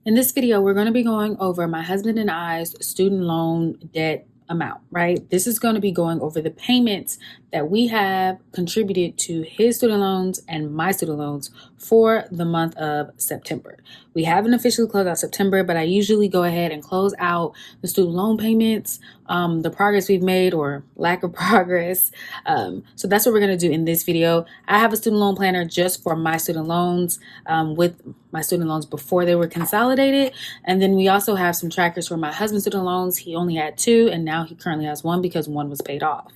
In this video, we're going to be going over my husband and I's student loan debt amount, right? This is going to be going over the payments that we have contributed to his student loans and my student loans for the month of September. We haven't officially closed out September, but I usually go ahead and close out the student loan payments, the progress we've made or lack of progress. So that's what we're going to do in this video. I have a student loan planner just for my student loans, with my student loans before they were consolidated. And then we also have some trackers for my husband's student loans. He only had 2 and now he currently has 1 because 1 was paid off.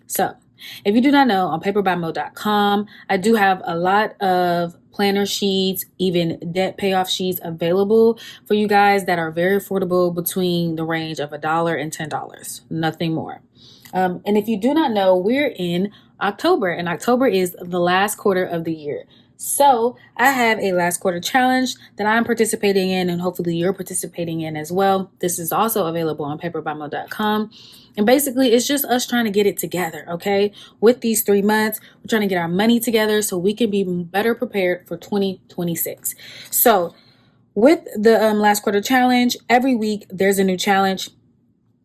So if you do not know, on paperbymode.com, I do have a lot of planner sheets, even debt payoff sheets available for you guys that are very affordable, between the range of $1 and $10, nothing more. And if you do not know, we're in October, and October is the last quarter of the year. So I have a last quarter challenge that I'm participating in, and hopefully you're participating in as well. This is also available on paperbymode.com. And basically, it's just us trying to get it together, okay? With these 3 months, we're trying to get our money together so we can be better prepared for 2026. So with the last quarter challenge, every week there's a new challenge.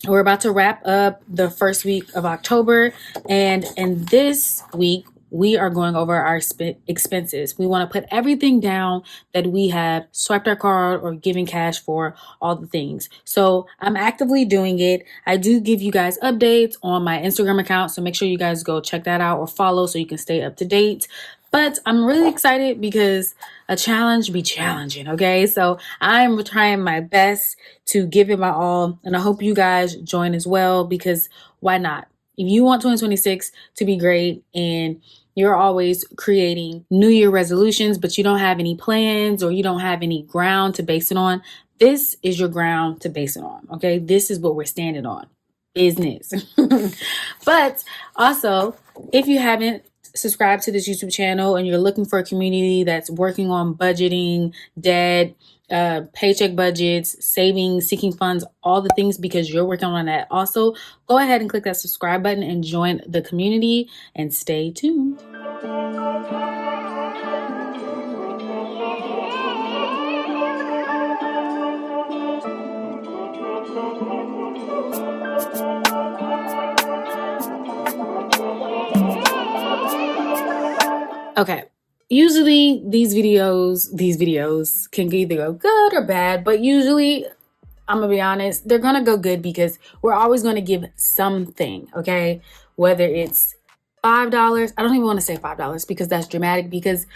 We're about to wrap up the first week of October. And in this week, we are going over our expenses. We want to put everything down that we have swiped our card or given cash for, all the things. So I'm actively doing it. I do give you guys updates on my Instagram account, so make sure you guys go check that out or follow so you can stay up to date. But I'm really excited because a challenge be challenging, okay? So I'm trying my best to give it my all, and I hope you guys join as well, because why not? If you want 2026 to be great and you're always creating New Year resolutions, but you don't have any plans or you don't have any ground to base it on, this is your ground to base it on, okay? This is what we're standing on, business. But also, if you haven't subscribed to this YouTube channel and you're looking for a community that's working on budgeting, debt, paycheck budgets, savings, seeking funds, all the things, because you're working on that also, go ahead and click that subscribe button and join the community, and stay tuned. Okay. Usually these videos can either go good or bad, but usually, I'm gonna be honest, they're gonna go good because we're always gonna give something, okay? Whether it's $5, I don't even want to say $5 because that's dramatic, because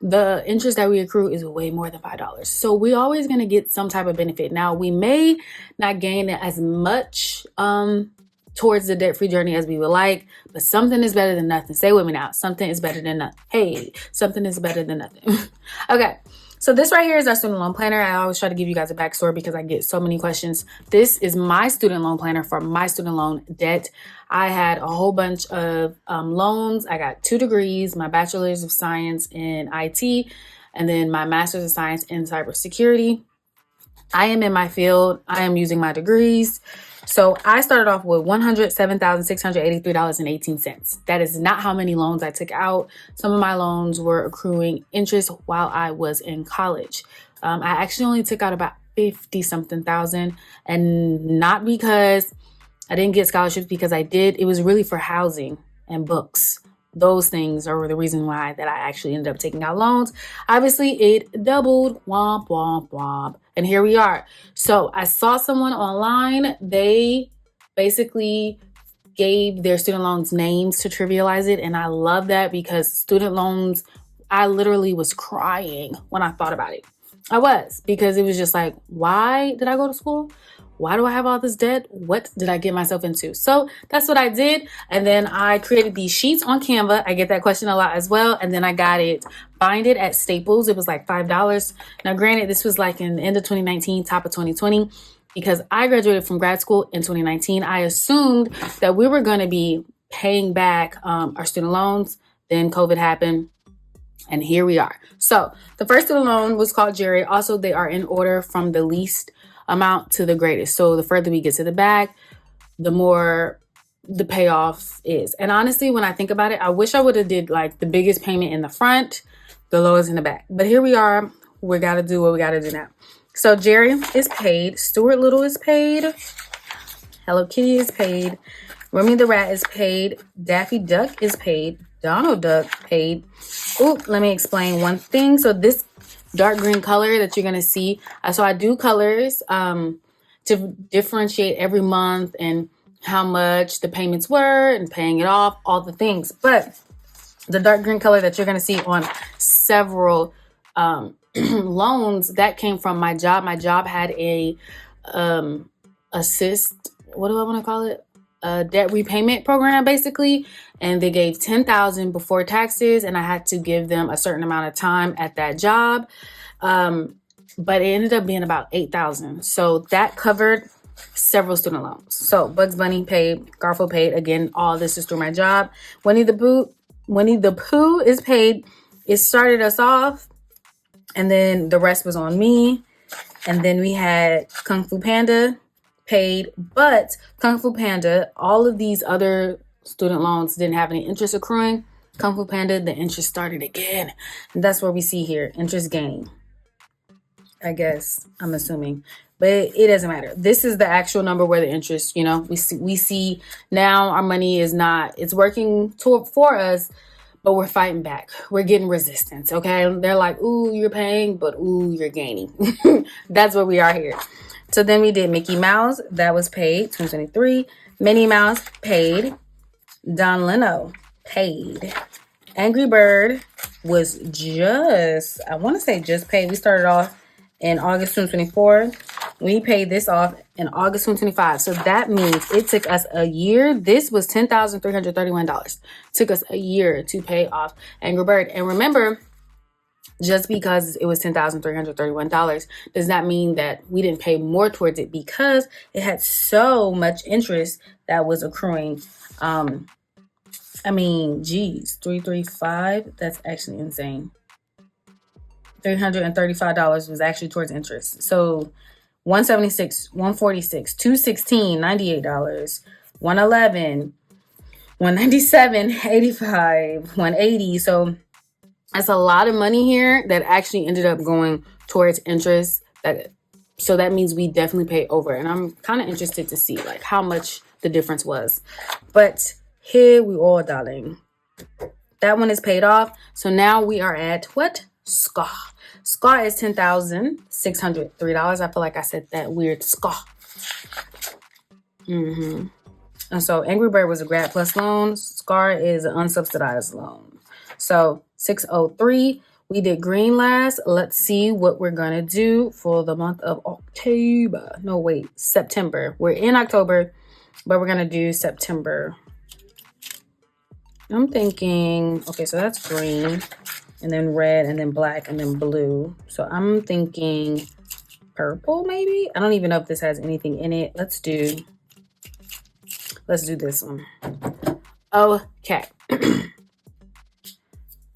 the interest that we accrue is way more than $5. So we're always gonna get some type of benefit. Now, we may not gain as much towards the debt-free journey as we would like, but something is better than nothing. Stay with me now. Something is better than nothing. Hey, something is better than nothing. Okay. So this right here is our student loan planner. I always try to give you guys a backstory because I get so many questions. This is my student loan planner for my student loan debt. I had a whole bunch of loans. I got 2 degrees, my bachelor's of science in IT, and then my master's of science in cybersecurity. I am in my field. I am using my degrees. So I started off with $107,683.18. That is not how many loans I took out. Some of my loans were accruing interest while I was in college. I actually only took out about 50 something thousand, and not because I didn't get scholarships, because I did. It was really for housing and books. Those things are the reason why that I actually ended up taking out loans. Obviously, it doubled, womp, womp, womp. And here we are. So I saw someone online. They basically gave their student loans names to trivialize it. And I love that, because student loans, I literally was crying when I thought about it. I was, because it was just like, why did I go to school? Why do I have all this debt? What did I get myself into? So that's what I did. And then I created these sheets on Canva. I get that question a lot as well. And then I got it binded at Staples. It was like $5. Now, granted, this was like in the end of 2019, top of 2020, because I graduated from grad school in 2019. I assumed that we were going to be paying back our student loans. Then COVID happened. And here we are. So the first student loan was called Jerry. Also, they are in order from the least amount to the greatest. So the further we get to the back, the more the payoff is. And honestly, when I think about it, I wish I would have did like the biggest payment in the front, the lowest in the back. But here we are. We got to do what we got to do now. So Jerry is paid. Stuart Little is paid. Hello Kitty is paid. Remy the Rat is paid. Daffy Duck is paid. Donald Duck paid. Let me explain one thing. So this dark green color that you're going to see. So I do colors to differentiate every month and how much the payments were and paying it off, all the things. But the dark green color that you're going to see on several loans, that came from my job. My job had a assist, what do I want to call it? A debt repayment program, basically. And they gave $10,000 before taxes, and I had to give them a certain amount of time at that job. But it ended up being about $8,000. So that covered several student loans. So Bugs Bunny paid, Garfield paid. Again, all this is through my job. Winnie the Pooh is paid. It started us off, and then the rest was on me. And then we had Kung Fu Panda paid, but Kung Fu Panda, all of these other student loans didn't have any interest accruing. Kung Fu Panda, the interest started again. And that's where we see here, interest gaining. I guess, I'm assuming. But it doesn't matter. This is the actual number where the interest, we see now our money is not, it's working for us, but we're fighting back. We're getting resistance, okay? They're like, ooh, you're paying, but ooh, you're gaining. That's where we are here. So then we did Mickey Mouse. That was paid, 2023. Minnie Mouse paid. Don Leno paid. Angry Bird was just paid. We started off in August 2024. We paid this off in August 2025. So that means it took us a year. This was $10,331. Took us a year to pay off Angry Bird. And remember, just because it was $10,331 does not mean that we didn't pay more towards it, because it had so much interest that was accruing. 335, that's actually insane. $335 was actually towards interest. So 176, 146, 216, $98, 111, 197, 85, 180. So that's a lot of money here that actually ended up going towards interest. So that means we definitely pay over. And I'm kind of interested to see like how much the difference was. But here we are, darling. That one is paid off. So now we are at what? SCA. SCA is $10,603. I feel like I said that weird SCA. And so Angry Bird was a Grad Plus loan. SCA is an unsubsidized loan. So 603. We did green last. Let's see what we're going to do for the month of October. No, wait, September. We're in October, but we're going to do September. I'm thinking, okay, so that's green, and then red, and then black, and then blue. So I'm thinking purple, maybe? I don't even know if this has anything in it. Let's do this one. Okay.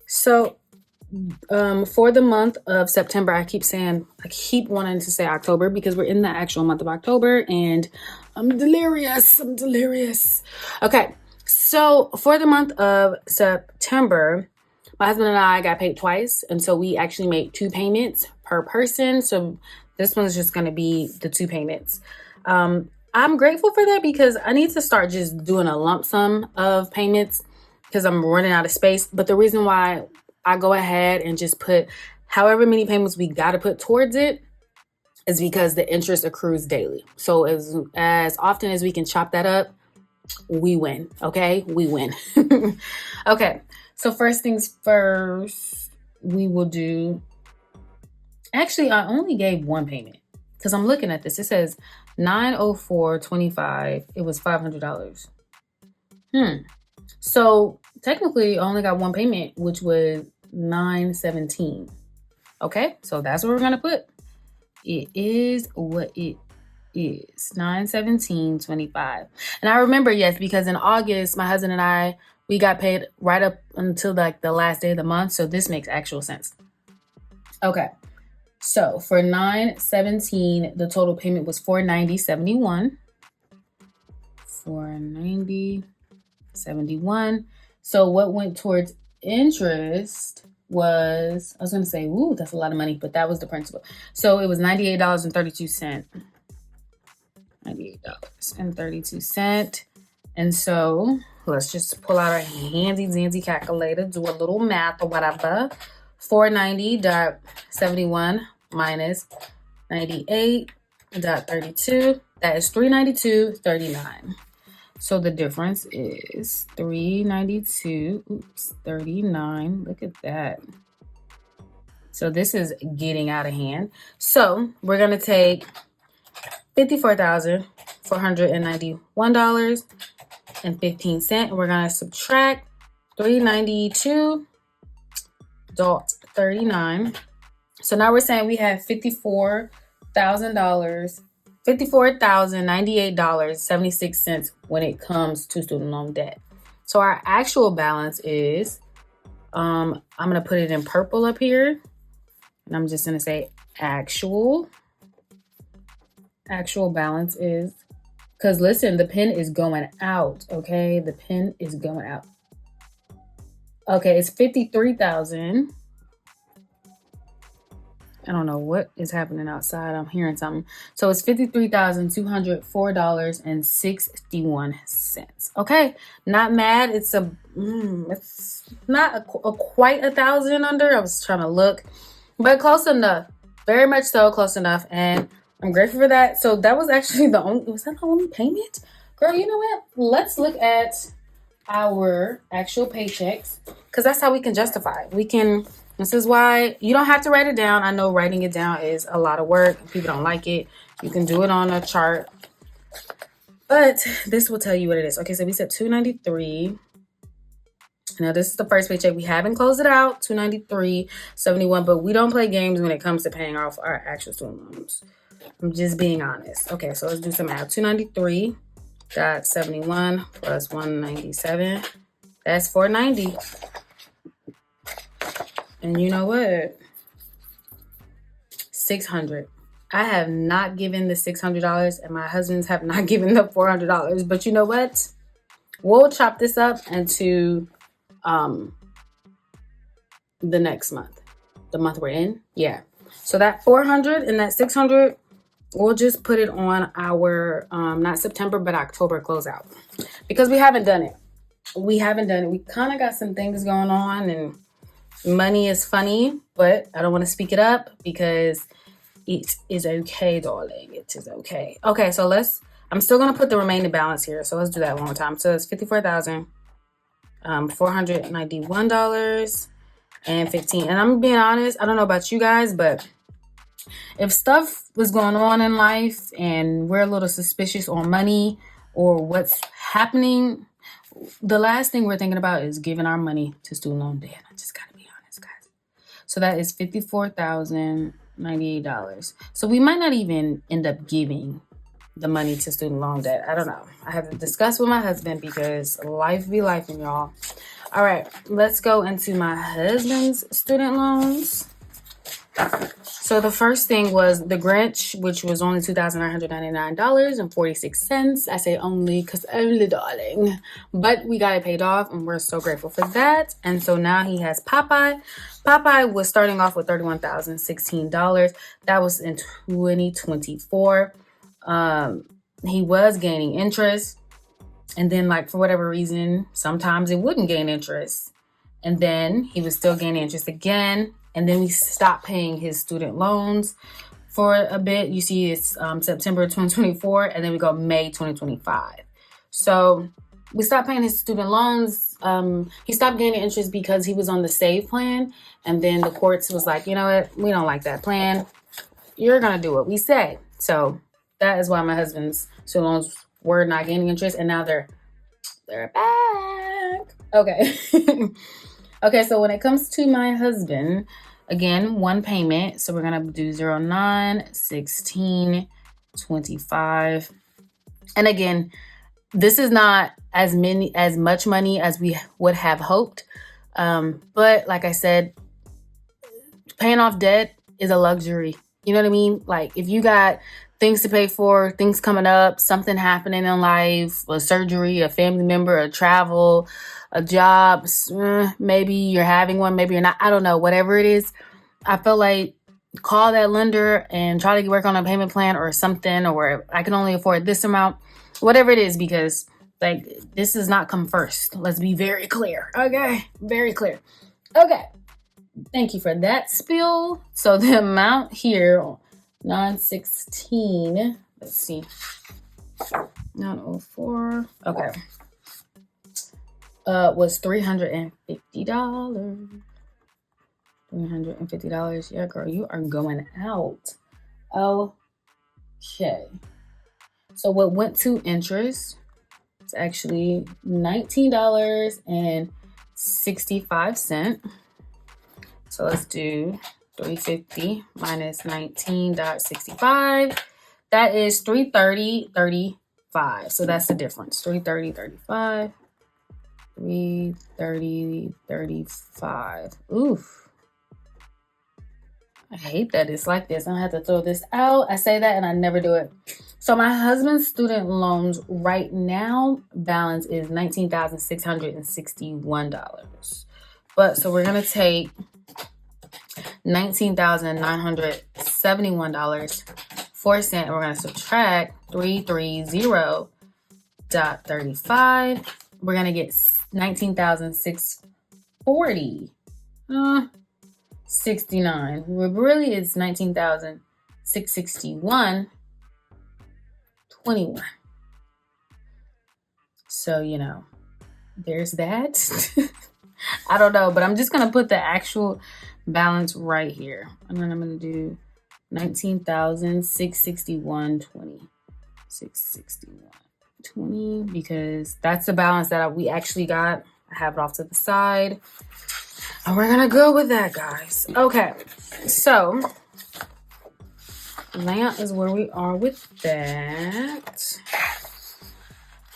So for the month of September, I keep wanting to say October because we're in the actual month of October, and I'm delirious. Okay. So for the month of September, my husband and I got paid twice. And so we actually made 2 payments per person. So this one's just going to be the 2 payments. I'm grateful for that because I need to start just doing a lump sum of payments because I'm running out of space. But the reason why I go ahead and just put however many payments we got to put towards it is because the interest accrues daily. So as often as we can chop that up, we win. Okay, we win. Okay, so first things first, we will do. Actually, I only gave 1 payment because I'm looking at this. It says $904.25. It was $500. So technically, I only got 1 payment, which was $917. Okay, so that's what we're gonna put. It is what it is, $917.25. And I remember, yes, because in August, my husband and I, we got paid right up until like the last day of the month. So this makes actual sense. Okay. So for $917, the total payment was $490.71. $490.71. So what went towards interest was, I was going to say, ooh, that's a lot of money, but that was the principal. So it was $98.32. $98.32. And so let's just pull out our handy dandy calculator, do a little math or whatever. 490.71 minus 98.32. That is 392.39. So the difference is 392.39. Look at that. So this is getting out of hand. So we're going to take $54,491.15. And we're going to subtract 392.39. So now we're saying we have $54,098.76 when it comes to student loan debt. So our actual balance is, I'm going to put it in purple up here. And I'm just going to say actual balance is, because listen, the pen is going out. Okay. The pen is going out. Okay. It's 53,000. I don't know what is happening outside. I'm hearing something. So it's $53,204.61. Okay, not mad. It's not quite 1,000 under. I was trying to look, but close enough. Very much so, close enough, and I'm grateful for that. So that was actually was that the only payment? Girl, you know what? Let's look at our actual paychecks, because that's how we can justify. This is why you don't have to write it down. I know writing it down is a lot of work. People don't like it. You can do it on a chart. But this will tell you what it is. Okay, so we said $293. Now this is the first paycheck. We haven't closed it out, $293.71, but we don't play games when it comes to paying off our actual student loans. I'm just being honest. Okay, so let's do some math. $293.71 plus $197. That's $490. And you know what? $600. I have not given the $600, and my husbands have not given the $400. But you know what? We'll chop this up into the next month, the month we're in. Yeah. So that $400 and that $600, we'll just put it on our not September but October closeout, because we haven't done it. We kind of got some things going on, and money is funny, but I don't want to speak it up because it is okay, darling. It is okay. Okay, so I'm still going to put the remaining balance here. So let's do that one more time. So it's $54,491.15. And I'm being honest, I don't know about you guys, but if stuff was going on in life and we're a little suspicious on money or what's happening, the last thing we're thinking about is giving our money to student loan debt. I just got to be honest, guys. So that is $54,098. So we might not even end up giving the money to student loan debt. I don't know. I have to discuss with my husband because life be life, and y'all. All right, let's go into my husband's student loans. So the first thing was the Grinch, which was only $2,999.46. I say only because only, darling. But we got it paid off, and we're so grateful for that. And so now he has Popeye. Popeye was starting off with $31,016. That was in 2024. He was gaining interest. And then, like, for whatever reason, sometimes it wouldn't gain interest. And then he was still gaining interest again. And then we stopped paying his student loans for a bit. You see, it's September 2024, and then we go May 2025. So we stopped paying his student loans. He stopped gaining interest because he was on the SAVE plan. And then the courts was like, you know what? We don't like that plan. You're going to do what we say. So that is why my husband's student loans were not gaining interest. And now they're back. Okay. Okay, so when it comes to my husband, again, one payment. So we're going to do 09/16/25. And again, this is not as much money as we would have hoped. But like I said, paying off debt is a luxury. You know what I mean? Like if you got things to pay for, things coming up, something happening in life, a surgery, a family member, a travel, a job, maybe you're having one, maybe you're not. I don't know. Whatever it is, I feel like call that lender and try to work on a payment plan or something, or I can only afford this amount, whatever it is, because like this does not come first. Let's be very clear. Okay. Very clear. Okay. Thank you for that spiel. So the amount here, 916, let's see, 904, okay, was $350. $350. Yeah, girl, you are going out. Okay. So what went to interest, it's actually $19.65. So let's do 350 minus 19.65. That is 330.35. So that's the difference. 330.35. 330.35. Oof. I hate that it's like this. I don't have to throw this out. I say that and I never do it. So my husband's student loans right now balance is $19,661. But so we're gonna take $19,971.04, and we're going to subtract 330.35. We're going to get 19,640. 69. Really, it's 19,661.21. So, you know, there's that. I don't know, but I'm just going to put the actual balance right here. And then I'm going to do 19,661.20. 661.20, because that's the balance that we actually got. I have it off to the side. And we're going to go with that, guys. Okay. So that is where we are with that.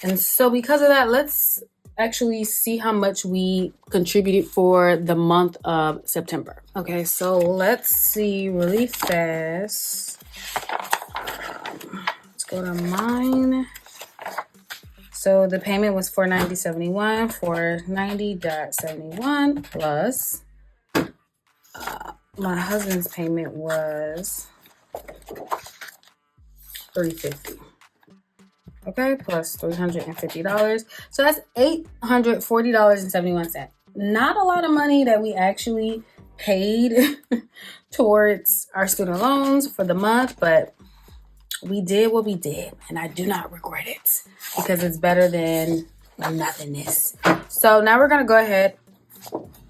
And so because of that, let's actually see how much we contributed for the month of September. Okay, so let's see really fast. Let's go to mine. So the payment was $490.71, $490.71 plus my husband's payment was $350. Okay, plus $350. So that's $840.71. Not a lot of money that we actually paid towards our student loans for the month, but we did what we did, and I do not regret it because it's better than nothingness. So now we're going to go ahead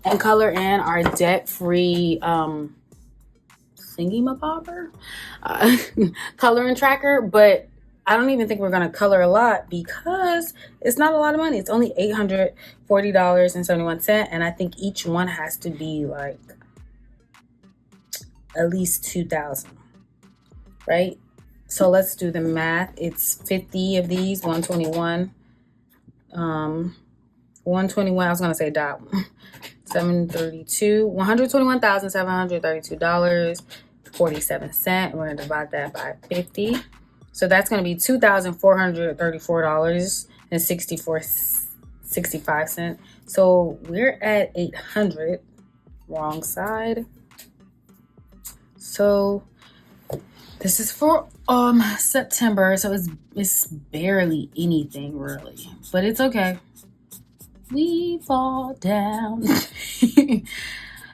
and color in our debt-free thingy-mabobber coloring tracker, but I don't even think we're going to color a lot because it's not a lot of money. It's only $840.71. And I think each one has to be like at least $2,000, right? So let's do the math. It's 50 of these, 121. 121, I was going to say dot. 732, $121,732.47. We're going to divide that by 50. So that's going to be $2,434.65. So we're at 800. Wrong side. So this is for September. So it's barely anything really, but it's okay. We fall down.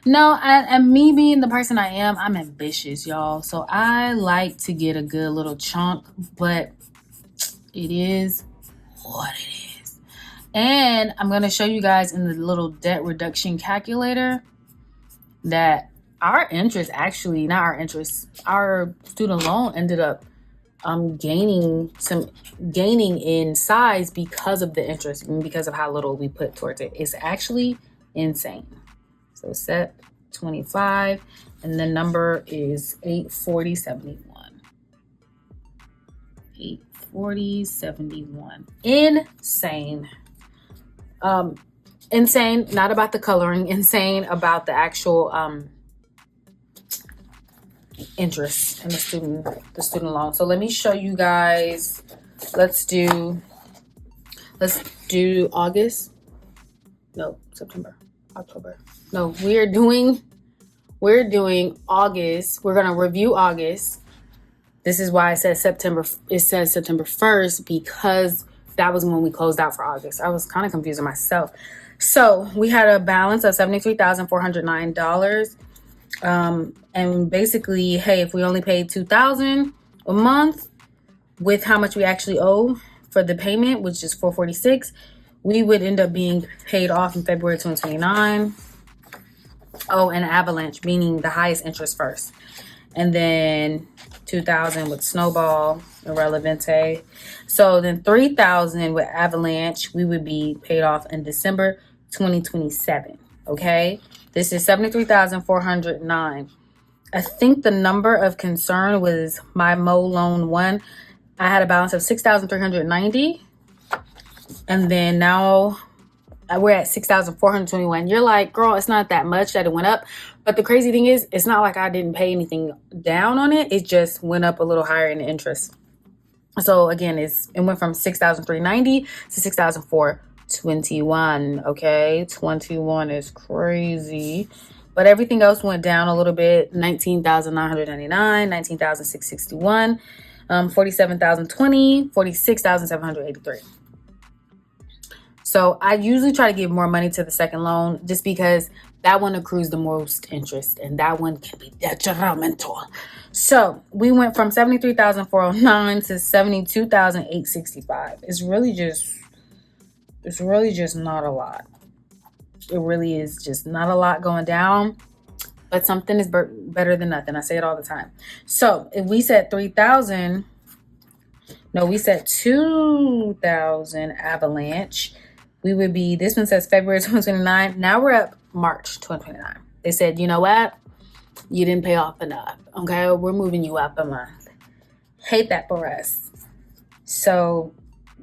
No, and me being the person I am, I'm ambitious, y'all. So I like to get a good little chunk, but it is what it is. And I'm going to show you guys in the little debt reduction calculator that our interest actually, not our interest, our student loan ended up gaining in size because of the interest and because of how little we put towards it. It's actually insane. So set 25, and the number is 840.71. 840.71. Insane. Insane, not about the coloring, insane about the actual interest in the student loan. So let me show you guys. Let's do August. No, September, October. No, we're doing August. We're gonna review August. This is why it says September 1st, because that was when we closed out for August. I was kind of confusing myself. So we had a balance of $73,409. And basically, hey, if we only paid $2,000 a month with how much we actually owe for the payment, which is $446, we would end up being paid off in February 2029. Oh, and avalanche, meaning the highest interest first. And then 2,000 with snowball, irrelevante. So then 3,000 with avalanche, we would be paid off in December 2027. Okay, this is 73,409. I think the number of concern was my Mo loan one. I had a balance of 6,390, and then now we're at 6,421. You're like, girl, it's not that much that it went up. But the crazy thing is, it's not like I didn't pay anything down on it. It just went up a little higher in the interest. So again, it went from 6,390 to 6,421. Okay, 21 is crazy. But everything else went down a little bit. 19,999, 19,661, 47,020, 46,783. So I usually try to give more money to the second loan just because that one accrues the most interest, and that one can be detrimental. So we went from 73,409 to 72,865. It's really just not a lot. It really is just not a lot going down, but something is better than nothing. I say it all the time. So if we said 3,000, no, we said 2,000 avalanche. We would be, this one says February 2029. Now we're up March 2029. They said, you know what? You didn't pay off enough. Okay, we're moving you up a month. Hate that for us. So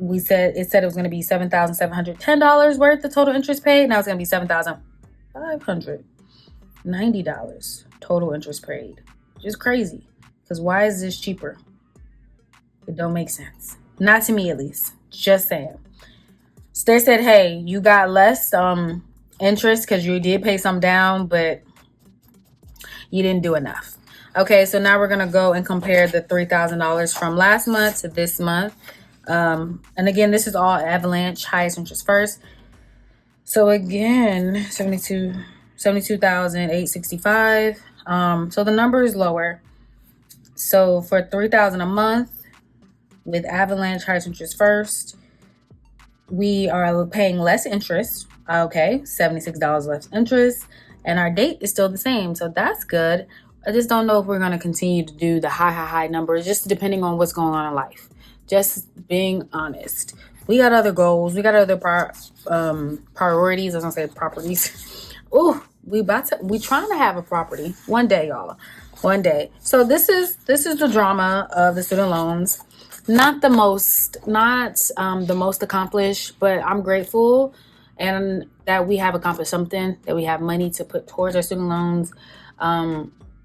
it said it was going to be $7,710 worth of total interest paid. Now it's going to be $7,590 total interest paid. Which is crazy. Because why is this cheaper? It don't make sense. Not to me, at least. Just saying. So they said, hey, you got less interest because you did pay some down, but you didn't do enough. Okay, so now we're going to go and compare the $3,000 from last month to this month. And again, this is all avalanche, highest interest first. So again, 72,865. So the number is lower. So for $3,000 a month with avalanche, highest interest first, we are paying less interest. Okay, $76 less interest, and our date is still the same. So that's good. I just don't know if we're going to continue to do the high numbers, just depending on what's going on in life. Just being honest. We got other goals. We got other priorities. I was gonna say properties. Oh, we trying to have a property one day, y'all. One day. So this is the drama of the student loans. Not the most accomplished, but I'm grateful and that we have accomplished something, that we have money to put towards our student loans.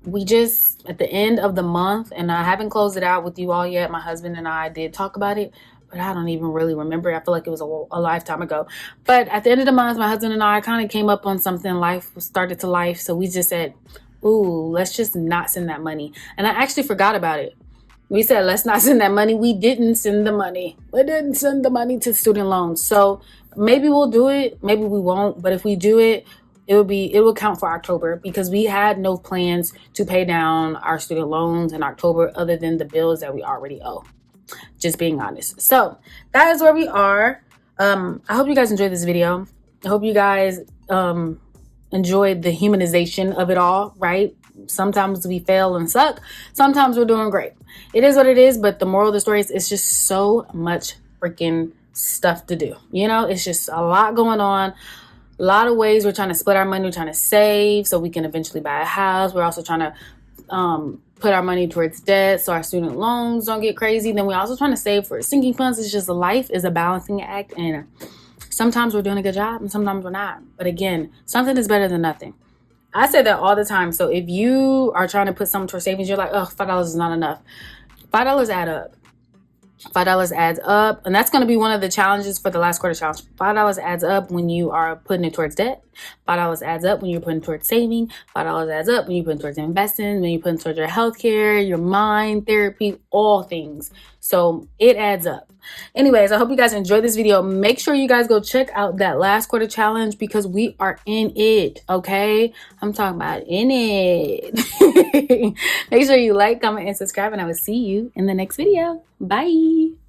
We just, at the end of the month, and I haven't closed it out with you all yet. My husband and I did talk about it, but I don't even really remember. I feel like it was a lifetime ago. But at the end of the month, my husband and I kind of came up on something. Life started to life. So we just said, ooh, let's just not send that money. And I actually forgot about it. We said, let's not send that money. We didn't send the money. We didn't send the money to student loans. So maybe we'll do it. Maybe we won't. But if we do it, it will count for October, because we had no plans to pay down our student loans in October other than the bills that we already owe. Just being honest. So that is where we are. I hope you guys enjoyed this video. I hope you guys enjoyed the humanization of it all, right? Sometimes we fail and suck. Sometimes we're doing great. It is what it is. But the moral of the story is it's just so much freaking stuff to do. You know, it's just a lot going on. A lot of ways we're trying to split our money. We're trying to save so we can eventually buy a house. We're also trying to put our money towards debt so our student loans don't get crazy. Then we're also trying to save for sinking funds. It's just, life is a balancing act. And sometimes we're doing a good job and sometimes we're not. But again, something is better than nothing. I say that all the time. So if you are trying to put something towards savings, you're like, oh, $5 is not enough. $5 add up. $5 adds up, and that's going to be one of the challenges for the last quarter challenge. $5 adds up when you are putting it towards debt. $5 adds up when you're putting towards saving. $5 adds up when you're putting towards investing, when you're putting towards your healthcare, your mind, therapy, all things. So it adds up. Anyways, I hope you guys enjoyed this video. Make sure you guys go check out that last quarter challenge because we are in it, okay? I'm talking about in it. Make sure you like, comment, and subscribe, and I will see you in the next video. Bye.